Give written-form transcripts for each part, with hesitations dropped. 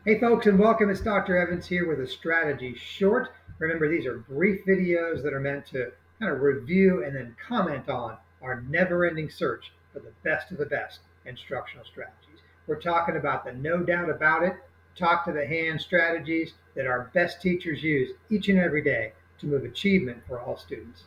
Hey folks, and welcome. It's Dr. Evans here with a strategy short. Remember, these are brief videos that are meant to kind of review and then comment on our never-ending search for the best of the best instructional strategies. We're talking about the no doubt about it, talk to the hand strategies that our best teachers use each and every day to move achievement for all students.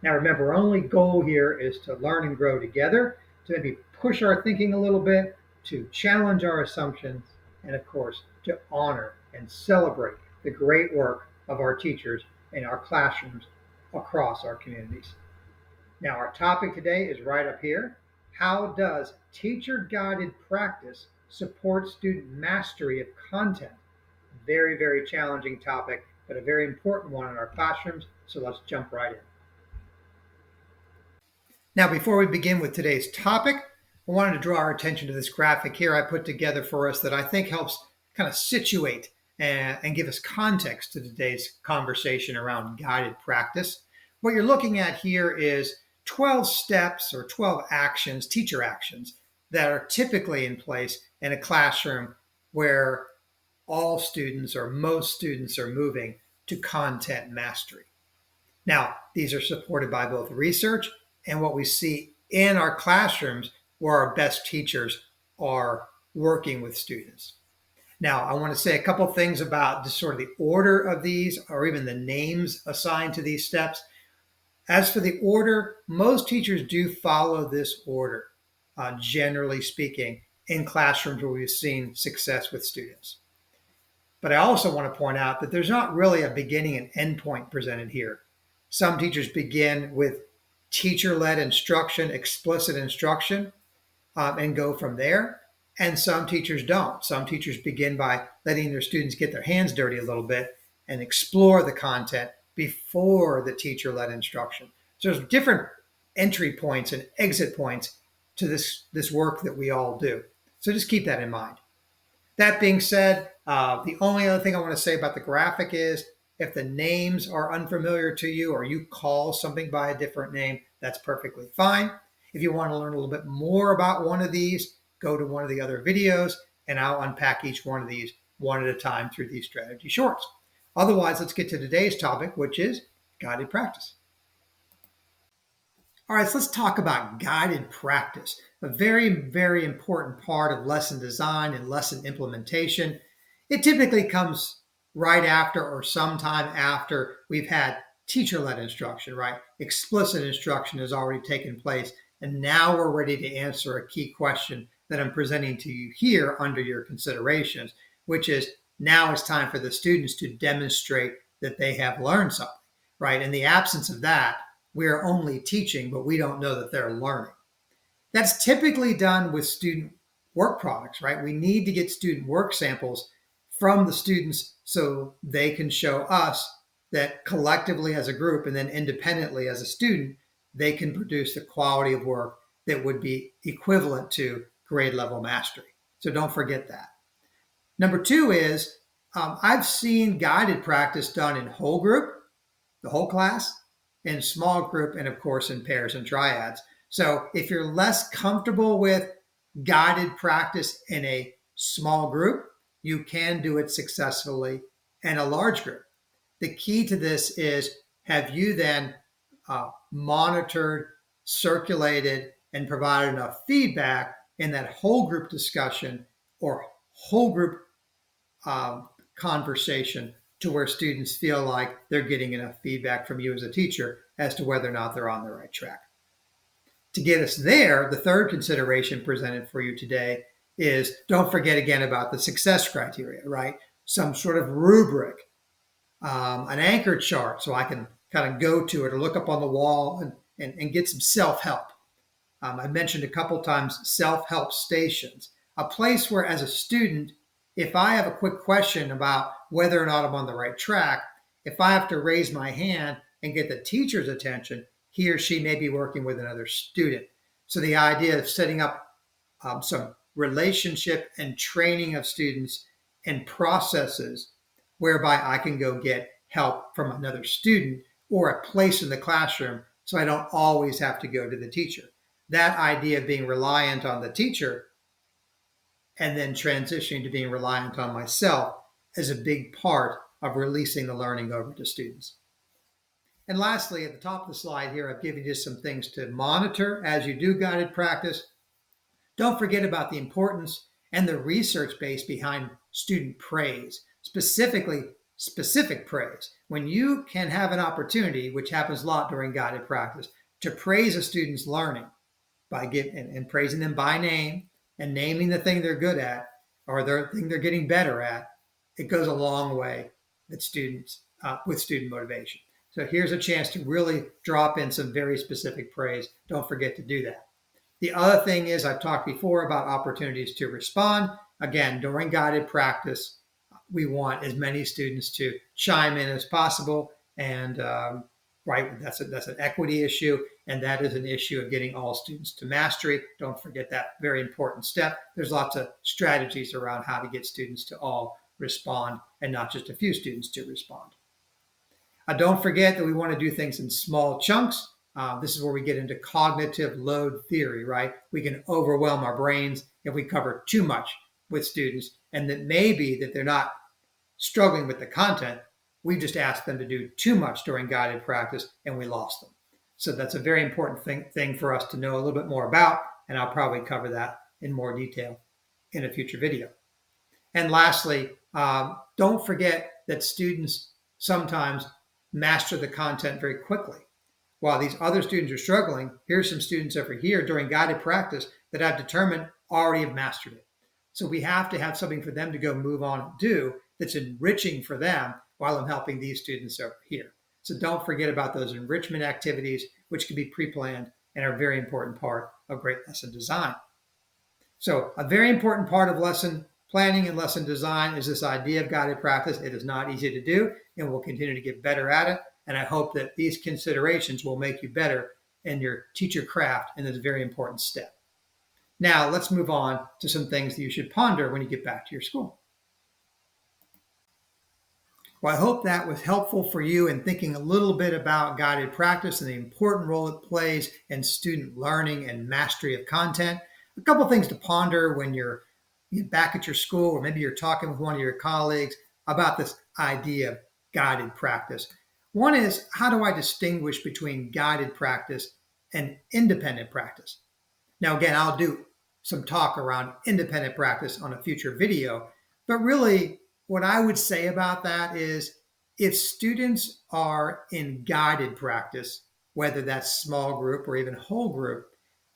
Now remember, our only goal here is to learn and grow together, to maybe push our thinking a little bit, to challenge our assumptions, and of course, to honor and celebrate the great work of our teachers in our classrooms across our communities. Now, our topic today is right up here. How does teacher-guided practice support student mastery of content? Very, very challenging topic, but a very important one in our classrooms. So let's jump right in. Now, before we begin with today's topic, I wanted to draw our attention to this graphic here I put together for us that I think helps kind of situate and give us context to today's conversation around guided practice. What you're looking at here is 12 steps or 12 actions, teacher actions, that are typically in place in a classroom where all students or most students are moving to content mastery. Now, these are supported by both research and what we see in our classrooms where our best teachers are working with students. Now, I want to say a couple things about just sort of the order of these or even the names assigned to these steps. As for the order, most teachers do follow this order, generally speaking, in classrooms where we've seen success with students. But I also want to point out that there's not really a beginning and end point presented here. Some teachers begin with teacher-led instruction, explicit instruction, and go from there. And some teachers don't. Some teachers begin by letting their students get their hands dirty a little bit and explore the content before the teacher-led instruction. So there's different entry points and exit points to this work that we all do. So just keep that in mind. That being said, the only other thing I want to say about the graphic is if the names are unfamiliar to you or you call something by a different name, that's perfectly fine. If you want to learn a little bit more about one of these, go to one of the other videos and I'll unpack each one of these one at a time through these strategy shorts. Otherwise, let's get to today's topic, which is guided practice. All right, so let's talk about guided practice, a very, very important part of lesson design and lesson implementation. It typically comes right after or sometime after we've had teacher-led instruction, right? Explicit instruction has already taken place, and now we're ready to answer a key question that I'm presenting to you here under your considerations, which is now it's time for the students to demonstrate that they have learned something, right? In the absence of that, we are only teaching, but we don't know that they're learning. That's typically done with student work products, right? We need to get student work samples from the students so they can show us that collectively as a group and then independently as a student, they can produce the quality of work that would be equivalent to grade level mastery. So don't forget that. Number two is I've seen guided practice done in whole group, the whole class, in small group, and of course in pairs and triads. So if you're less comfortable with guided practice in a small group, you can do it successfully in a large group. The key to this is have you then monitored, circulated, and provided enough feedback in that whole group discussion or whole group conversation to where students feel like they're getting enough feedback from you as a teacher as to whether or not they're on the right track. To get us there, the third consideration presented for you today is don't forget again about the success criteria, right? Some sort of rubric, an anchor chart so I can kind of go to it or look up on the wall and get some self-help. I mentioned a couple times self-help stations, a place where as a student, if I have a quick question about whether or not I'm on the right track, if I have to raise my hand and get the teacher's attention, he or she may be working with another student. So the idea of setting up some relationship and training of students and processes whereby I can go get help from another student or a place in the classroom so I don't always have to go to the teacher. That idea of being reliant on the teacher and then transitioning to being reliant on myself is a big part of releasing the learning over to students. And lastly, at the top of the slide here, I've given you some things to monitor as you do guided practice. Don't forget about the importance and the research base behind student praise, specifically specific praise. When you can have an opportunity, which happens a lot during guided practice, to praise a student's learning by and praising them by name and naming the thing they're good at or the thing they're getting better at, it goes a long way with student motivation. So here's a chance to really drop in some very specific praise. Don't forget to do that. The other thing is, I've talked before about opportunities to respond. Again, during guided practice, we want as many students to chime in as possible. And right, that's an equity issue, and that is an issue of getting all students to mastery. Don't forget that very important step. There's lots of strategies around how to get students to all respond and not just a few students to respond. Don't forget that we want to do things in small chunks. This is where we get into cognitive load theory, right? We can overwhelm our brains if we cover too much with students, and that maybe that they're not struggling with the content. We just asked them to do too much during guided practice and we lost them. So that's a very important thing for us to know a little bit more about, and I'll probably cover that in more detail in a future video. And lastly, don't forget that students sometimes master the content very quickly. While these other students are struggling, here's some students over here during guided practice that I've determined already have mastered it. So we have to have something for them to go move on and do that's enriching for them while I'm helping these students over here. So don't forget about those enrichment activities, which can be pre-planned and are a very important part of great lesson design. So a very important part of lesson planning and lesson design is this idea of guided practice. It is not easy to do, and we'll continue to get better at it. And I hope that these considerations will make you better in your teacher craft in this very important step. Now, let's move on to some things that you should ponder when you get back to your school. Well, I hope that was helpful for you in thinking a little bit about guided practice and the important role it plays in student learning and mastery of content. A couple things to ponder when you're back at your school, or maybe you're talking with one of your colleagues about this idea of guided practice. One is, how do I distinguish between guided practice and independent practice? Now, again, I'll do some talk around independent practice on a future video, but really what I would say about that is, if students are in guided practice, whether that's small group or even whole group,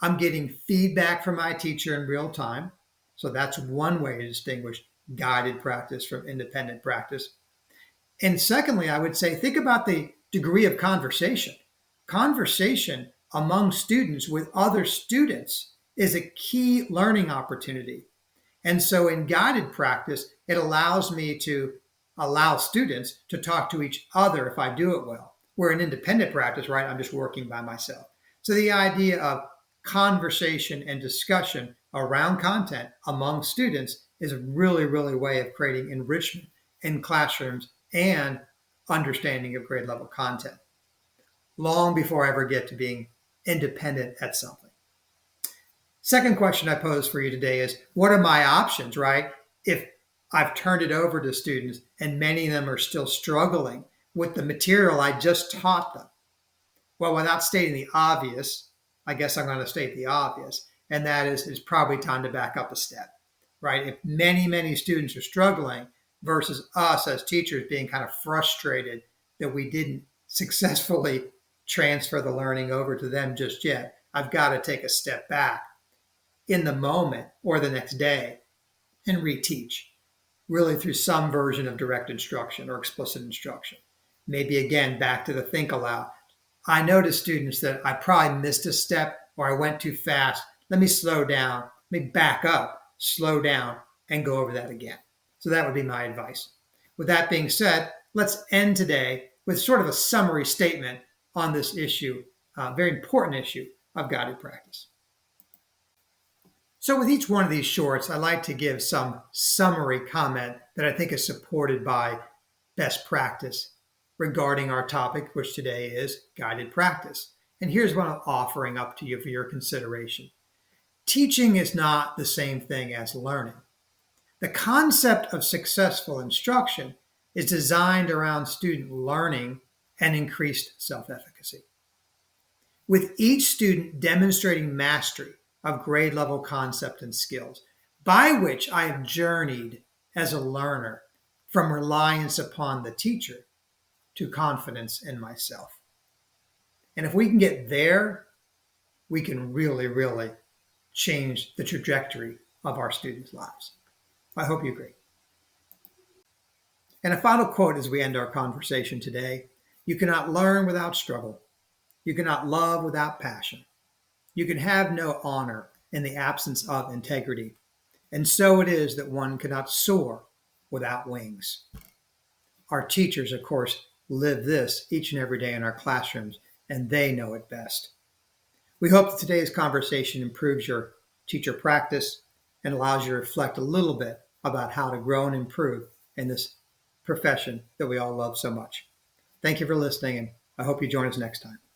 I'm getting feedback from my teacher in real time. So that's one way to distinguish guided practice from independent practice. And secondly, I would say, think about the degree of conversation. Conversation among students with other students is a key learning opportunity. And so in guided practice, it allows me to allow students to talk to each other if I do it well. Where in independent practice, right, I'm just working by myself. So the idea of conversation and discussion around content among students is a really, really way of creating enrichment in classrooms and understanding of grade level content, long before I ever get to being independent at something. Second question I pose for you today is, what are my options, right? If I've turned it over to students and many of them are still struggling with the material I just taught them. Well, without stating the obvious, I guess I'm going to state the obvious, and that is it's probably time to back up a step, right? If many, many students are struggling versus us as teachers being kind of frustrated that we didn't successfully transfer the learning over to them just yet, I've got to take a step back in the moment or the next day and reteach, really through some version of direct instruction or explicit instruction. Maybe again, back to the think aloud. I noticed students that I probably missed a step or I went too fast. Let me slow down, let me back up, slow down, and go over that again. So that would be my advice. With that being said, let's end today with sort of a summary statement on this issue, very important issue of guided practice. So with each one of these shorts, I like to give some summary comment that I think is supported by best practice regarding our topic, which today is guided practice. And here's what I'm offering up to you for your consideration. Teaching is not the same thing as learning. The concept of successful instruction is designed around student learning and increased self-efficacy, with each student demonstrating mastery of grade level concept and skills, by which I have journeyed as a learner from reliance upon the teacher to confidence in myself. And if we can get there, we can really, really change the trajectory of our students' lives. I hope you agree. And a final quote as we end our conversation today: you cannot learn without struggle. You cannot love without passion. You can have no honor in the absence of integrity. And so it is that one cannot soar without wings. Our teachers, of course, live this each and every day in our classrooms, and they know it best. We hope that today's conversation improves your teacher practice and allows you to reflect a little bit about how to grow and improve in this profession that we all love so much. Thank you for listening, and I hope you join us next time.